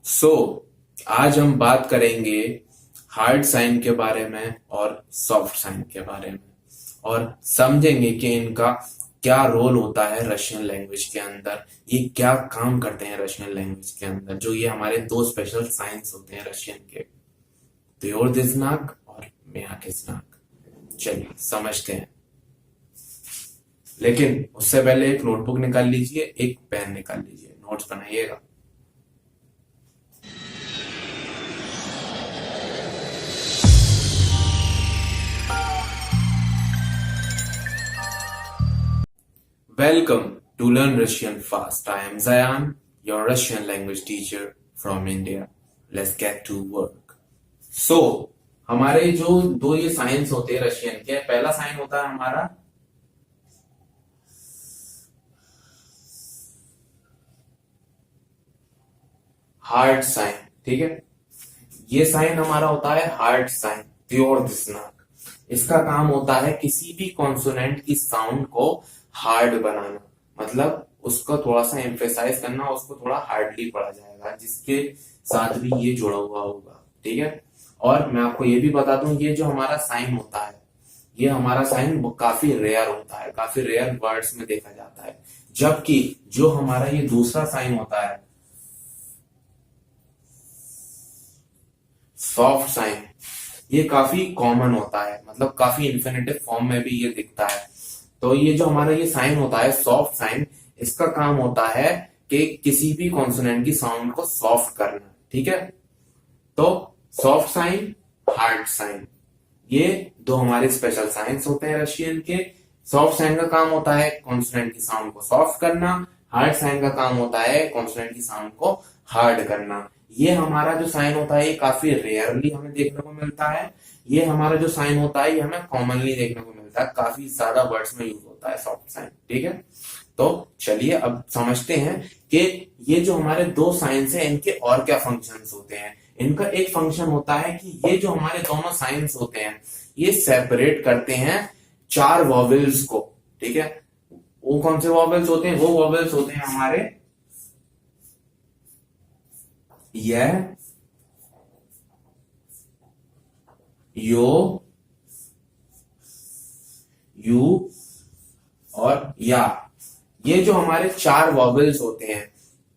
सो आज हम बात करेंगे हार्ड साइन के बारे में और सॉफ्ट साइन के बारे में और समझेंगे कि इनका क्या रोल होता है रशियन लैंग्वेज के अंदर। ये क्या काम करते हैं रशियन लैंग्वेज के अंदर, जो ये हमारे दो स्पेशल साइंस होते हैं रशियन के, त्योरदिस्नाक और मियाकिस्नाक। चलिए समझते हैं, लेकिन उससे पहले एक नोटबुक निकाल लीजिए, एक पेन निकाल लीजिए, नोट्स बनाइएगा। Welcome to Learn Russian Fast. I am Zayan, your Russian language teacher from India. Let's get to work. So, हमारे जो दो ये साइंस होते हैं रशियन के, पहला साइन होता है हमारा हार्ड साइन, ठीक है। ये साइन हमारा होता है हार्ड साइन, त्योरदिस्नाक। इसका काम होता है किसी भी कॉन्सोनेंट की साउंड को हार्ड बनाना, मतलब उसको थोड़ा सा एम्फेसाइज करना, उसको थोड़ा हार्डली पढ़ा जाएगा, जिसके साथ भी ये जुड़ा हुआ होगा, ठीक है। और मैं आपको ये भी बता दूं, ये जो हमारा साइन होता है, ये हमारा साइन काफी रेयर होता है, काफी रेयर वर्ड्स में देखा जाता है। जबकि जो हमारा ये दूसरा साइन होता है सॉफ्ट साइन, ये काफी कॉमन होता है, मतलब काफी इन्फिनेटिव फॉर्म में भी ये दिखता है। तो ये जो हमारा ये साइन होता है सॉफ्ट साइन, इसका काम होता है कि किसी भी कॉन्सोनेंट की साउंड को सॉफ्ट करना, ठीक है। तो सॉफ्ट साइन, हार्ड साइन, ये दो हमारे स्पेशल साइंस होते हैं रशियन के। सॉफ्ट साइन का काम होता है कॉन्सोनेंट की साउंड को सॉफ्ट करना, हार्ड साइन का काम होता है कॉन्सोनेंट की साउंड को हार्ड करना। ये हमारा जो साइन होता है ये काफी रेयरली हमें देखने को मिलता है। ये हमारा जो साइन होता है ये हमें कॉमनली देखने को मिलता है, काफी ज्यादा वर्ड्स में यूज होता है सॉफ्ट साइन, ठीक है। तो चलिए अब समझते हैं कि ये जो हमारे दो साइंस है इनके और क्या फंक्शंस होते हैं। इनका एक फंक्शन होता है कि ये जो हमारे दोनों साइंस होते हैं ये सेपरेट करते हैं चार वॉवेल्स को, ठीक है। वो कौन से वॉवेल्स होते हैं? वो वॉवेल्स होते हैं हमारे यह, यो, यू और या। ये जो हमारे चार वॉवेल्स होते हैं,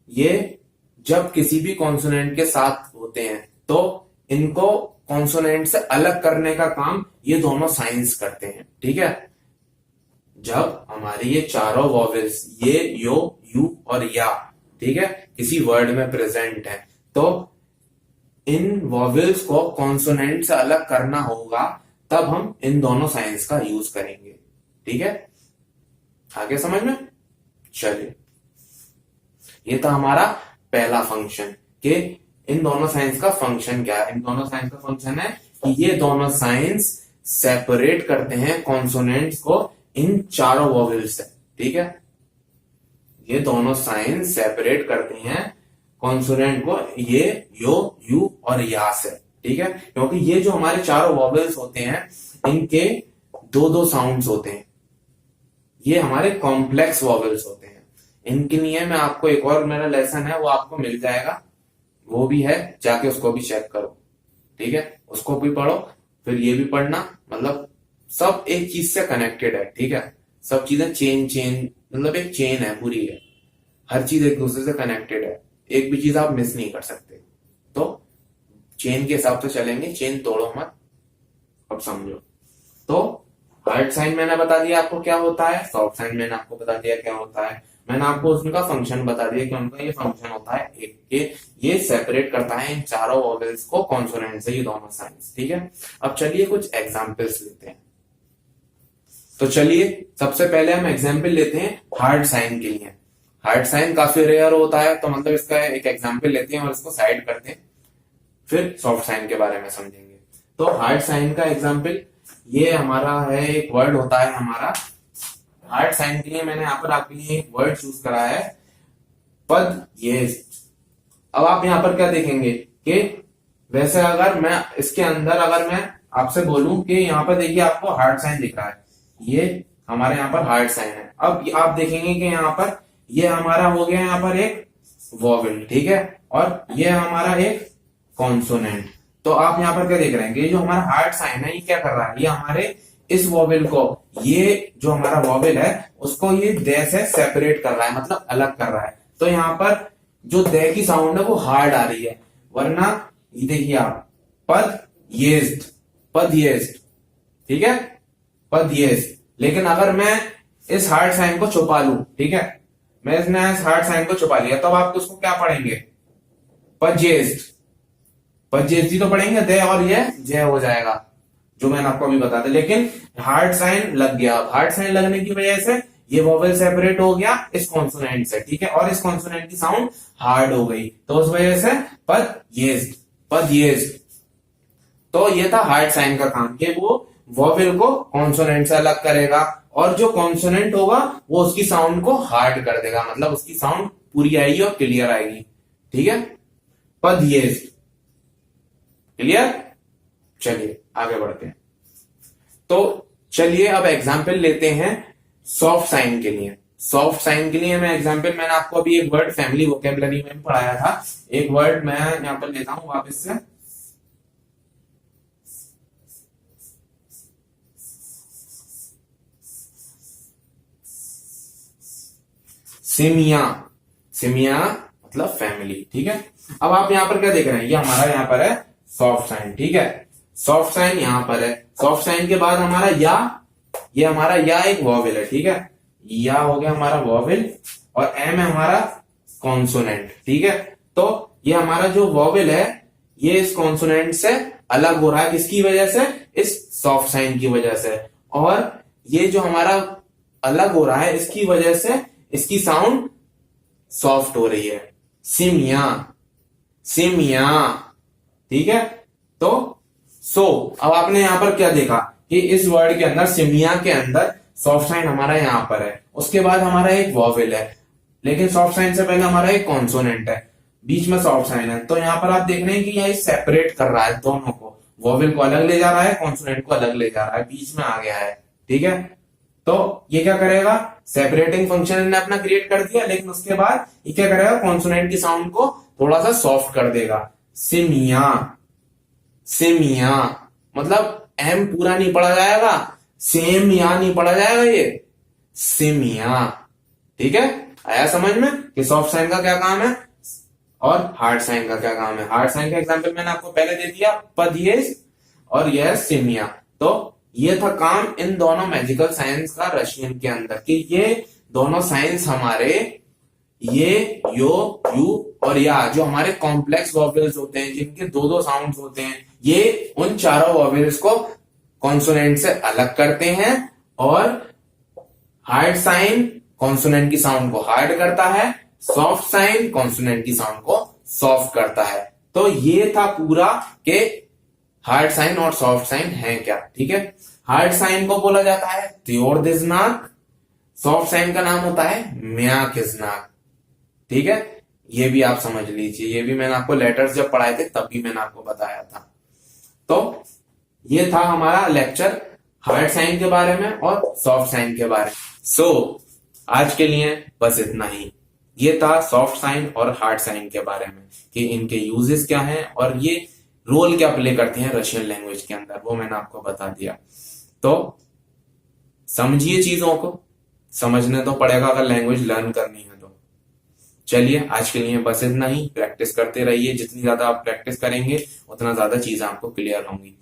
ये जब किसी भी कॉन्सोनेंट के साथ होते हैं तो इनको कॉन्सोनेंट से अलग करने का काम ये दोनों साइंस करते हैं, ठीक है। जब हमारे ये चारों वॉवेल्स ये, यो, यू और या, ठीक है, किसी वर्ड में प्रेजेंट है, तो इन वॉवेल्स को कॉन्सोनेंट से अलग करना होगा, तब हम इन दोनों साइंस का यूज करेंगे, ठीक है। आगे समझ में? चलिए, ये था हमारा पहला फंक्शन कि इन दोनों साइंस का फंक्शन क्या है। इन दोनों साइंस का फंक्शन है कि ये दोनों साइंस सेपरेट करते हैं कॉन्सोनेंट्स को इन चारों वॉवेल्स से, ठीक है। ये दोनों साइंस सेपरेट करते हैं कॉन्सोनेंट को ये, यो, यू और या से, ठीक है। क्योंकि ये जो हमारे चारों वॉवेल्स होते हैं इनके दो दो साउंड्स होते हैं, ये हमारे कॉम्प्लेक्स वॉवेल्स होते हैं। इनके लिए मैं आपको एक और मेरा लेसन है वो आपको मिल जाएगा, वो भी है, जाके उसको भी चेक करो, ठीक है। उसको भी पढ़ो, फिर ये भी पढ़ना, मतलब सब एक चीज से कनेक्टेड है, ठीक है। सब चीजें चेन मतलब एक चेन है पूरी है, हर चीज एक दूसरे से कनेक्टेड है, एक भी चीज आप मिस नहीं कर सकते। तो चेन के हिसाब से चलेंगे, चेन तोड़ो मत। अब समझो, तो हार्ड साइन मैंने बता दिया आपको क्या होता है, सॉफ्ट साइन मैंने आपको बता दिया क्या होता है, मैंने आपको उनका फंक्शन बता दिया कि उनका ये फंक्शन होता है एक के ये सेपरेट करता है इन चारों वॉवेल्स को कॉन्सोनेंट से, ये दोनों साइंस, ठीक है। अब चलिए कुछ एग्जांपल्स लेते हैं। तो चलिए सबसे पहले हम एग्जांपल लेते हैं हार्ड साइन के लिए। हार्ड साइन काफी रेयर होता है, तो मतलब इसका एक एग्जांपल लेते हैं और इसको साइड करते हैं, फिर सॉफ्ट साइन के बारे में समझेंगे। तो हार्ड साइन का एग्जांपल ये हमारा है, एक वर्ड होता है हमारा हार्ड साइन के लिए। मैंने यहाँ पर आपके लिए एक वर्ड चूज करा है, पद ये। अब आप यहाँ पर क्या देखेंगे कि वैसे अगर मैं इसके अंदर अगर मैं आपसे बोलूं कि यहाँ पर देखिए आपको हार्ड साइन दिख रहा है, ये हमारे यहाँ पर हार्ड साइन है। अब आप देखेंगे कि यहाँ पर ये हमारा हो गया यहाँ पर एक वॉवेल, ठीक है। और ये हमारा एक कॉन्सोनेंट। तो आप यहाँ पर क्या देख रहे हैं कि जो हमारा हार्ड साइन है ये क्या कर रहा है, ये हमारे इस वॉवेल को, ये जो हमारा वॉवेल है उसको ये दे से सेपरेट कर रहा है, मतलब अलग कर रहा है। तो यहाँ पर जो दे की साउंड है वो हार्ड आ रही है, वरना ये देखिए आप पद येस्ट, पद येस्ट, ठीक है, पद येस्ट। लेकिन अगर मैं इस हार्ड साइन को छुपा लूं, ठीक है, मैं इसने इस हार्ड साइन को छुपा लिया, तब आप उसको क्या पढ़ेंगे, पजेस्ट, पजेस्टी तो पढ़ेंगे, दे और ये जय हो जाएगा, जो मैंने आपको अभी बता दिया। लेकिन हार्ड साइन लग गया, हार्ड साइन लगने की वजह से ये वोवेल सेपरेट हो गया इस कॉन्सोनेंट से, ठीक है, और इस कॉन्सोनेंट की साउंड हार्ड हो गई, तो उस वजह से पद येस्ट, पद येस्ट। तो ये था हार्ड साइन का काम, कि वो वोवेल को कॉन्सोनेंट से अलग करेगा, और जो कॉन्सोनेंट होगा वो उसकी साउंड को हार्ड कर देगा, मतलब उसकी साउंड पूरी आएगी और क्लियर आएगी, ठीक है, पद येस्ट, क्लियर। चलिए आगे बढ़ते हैं। तो चलिए अब एग्जाम्पल लेते हैं सॉफ्ट साइन के लिए। सॉफ्ट साइन के लिए मैं एग्जाम्पल, मैंने आपको अभी एक वर्ड फैमिली वोकेबलरी में पढ़ाया था, एक वर्ड मैं यहां पर लेता हूं वापस से, सिमिया, सिमिया मतलब फैमिली, ठीक है। अब आप यहां पर क्या देख रहे हैं, ये हमारा यहां पर है सॉफ्ट साइन, ठीक है, सॉफ्ट साइन यहां पर है। सॉफ्ट साइन के बाद हमारा या, ये हमारा या एक वॉवेल है, ठीक है, या हो गया हमारा वॉवेल, और एम है हमारा कॉन्सोनेंट, ठीक है। तो ये हमारा जो वॉवेल है ये इस कॉन्सोनेंट से अलग हो रहा है, किसकी वजह से, इस सॉफ्ट साइन की वजह से, और ये जो हमारा अलग हो रहा है इसकी वजह से इसकी साउंड सॉफ्ट हो रही है, सिमिया, सिमिया, ठीक है। तो अब आपने यहां पर क्या देखा कि इस वर्ड के अंदर, सिमिया के अंदर सॉफ्ट साइन हमारा यहां पर है, उसके बाद हमारा एक वॉवेल है, लेकिन सॉफ्ट साइन से पहले हमारा एक कॉन्सोनेंट है, बीच में सॉफ्ट साइन है। तो यहां पर आप देख रहे हैं कि यह सेपरेट कर रहा है दोनों को, वॉवेल को अलग ले जा रहा है, कॉन्सोनेंट को अलग ले जा रहा है, बीच में आ गया है, ठीक है। तो ये क्या करेगा, सेपरेटिंग फंक्शन ने अपना क्रिएट कर दिया, लेकिन उसके बाद ये क्या करेगा, कॉन्सोनेंट की साउंड को थोड़ा सा सॉफ्ट कर देगा, सिमिया, सिमिया, मतलब एम पूरा नहीं पढ़ा जाएगा, सेम या नहीं पढ़ा जाएगा, ये सिमिया, ठीक है। आया समझ में कि सॉफ्ट साइन का क्या काम है और हार्ड साइन का क्या काम है। हार्ड साइन का एग्जांपल मैंने आपको पहले दे दिया, पद येस, और यह सिमिया। तो ये था काम इन दोनों मैजिकल साइंस का रशियन के अंदर, कि ये दोनों साइंस हमारे, ये यो, यू और या, जो हमारे कॉम्प्लेक्स वॉवेल्स होते हैं जिनके दो दो साउंड्स होते हैं, ये उन चारों वॉवेल्स को कॉन्सोनेंट से अलग करते हैं, और हार्ड साइन कॉन्सोनेंट की साउंड को हार्ड करता है, सॉफ्ट साइन कॉन्सोनेंट की साउंड को सॉफ्ट करता है। तो ये था पूरा के हार्ड साइन और सॉफ्ट साइन है क्या, ठीक है। हार्ड साइन को बोला जाता है त्योरदिजनाक, सॉफ्ट साइन का नाम होता है म्याकिजनाक, ठीक है। ये भी आप समझ लीजिए, ये भी मैंने आपको लेटर्स जब पढ़ाए थे तब भी मैंने आपको बताया था। तो ये था हमारा लेक्चर हार्ड साइन के बारे में और सॉफ्ट साइन के बारे में। आज के लिए बस इतना ही। ये था सॉफ्ट साइन और हार्ड साइन के बारे में, कि इनके यूजेस क्या हैं और ये रोल क्या प्ले करते हैं रशियन लैंग्वेज के अंदर, वो मैंने आपको बता दिया। तो समझिए, चीजों को समझने तो पड़ेगा अगर लैंग्वेज लर्न करनी है तो। चलिए आज के लिए बस इतना ही। प्रैक्टिस करते रहिए, जितनी ज्यादा आप प्रैक्टिस करेंगे उतना ज्यादा चीजें आपको क्लियर होंगी।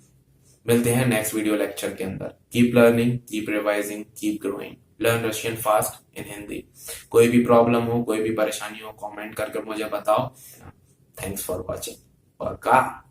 मिलते हैं नेक्स्ट वीडियो लेक्चर के अंदर। Keep learning, keep revising, keep growing, learn Russian fast in Hindi. कोई भी प्रॉब्लम हो, कोई भी परेशानी हो, कमेंट करके मुझे बताओ। थैंक्स फॉर वॉचिंग और का